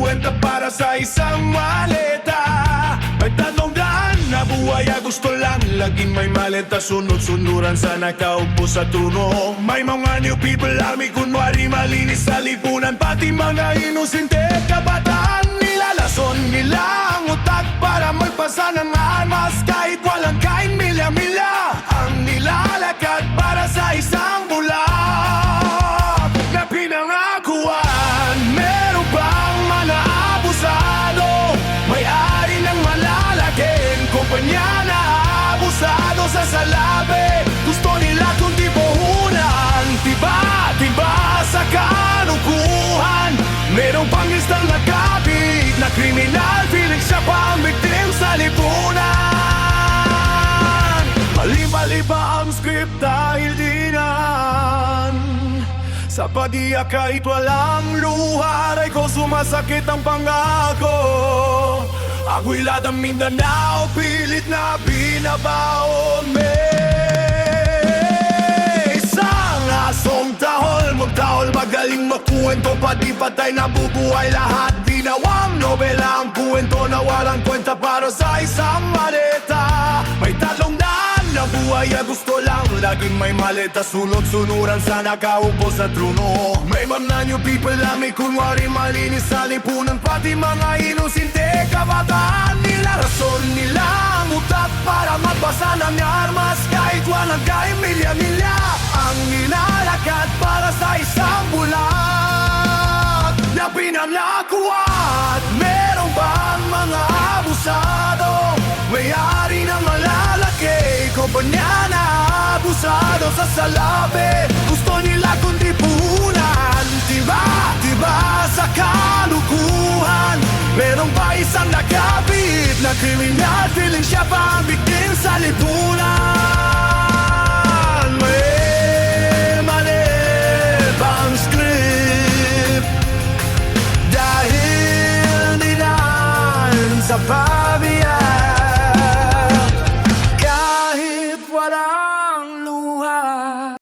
kwenta para sa isang maleta. May 300 na buhay at gusto lang laging may maleta. Sunod-sunuran sa nakaupo sa tuno. May mga new people army, kunwari malinis sa lipunan. Pati mga inosente kabataan, nilalason nila ang utak para magpasa ng armas. Kahit walang kain milya-milya ang nilalakad para sa isang bulak na pinangakuan. Meron bang mga abusado, may-ari ng malalaking kumpanya na abusado sa salabi? Gusto nila kundi puhunan, tiba-tiba sa kalukuhan. Merong pang istang nakapit na kriminal, feeling siya pang victim sa lipunan. Mali-mali ba ang script dahil dinan? Sa padiya kahit walang luha, aray ko sumasakit ang pangako. Ako'y ladang Mindanao, pilit na binabaon. May isang asong tahol, magtahol, magaling makuwento, pati patay nabubuhay lahat. Ginawang nobela ang kuwento na walang kwenta para sa isang maleta. May 300 na buhay at gusto lang laging may maleta. Sunod-sunuran sa nakaupo sa trono. May mga new people na may kunwari malinis sa lipunan. Pati mga inosente kabataan, nilarason nila ang utak para magbasa ng armas. Kahit walang kain milya-milya ang nilalakad para sa isang bulag na pinangakuan. Meron bang mga abusado, may-ari ng malalaki kumpanya na abusado sa salabi? Gusto nila kundi puhunan, diba sa kalukuhan. Merong pa isang nakapit na kriminal, feeling siya pang victim sa lipunan.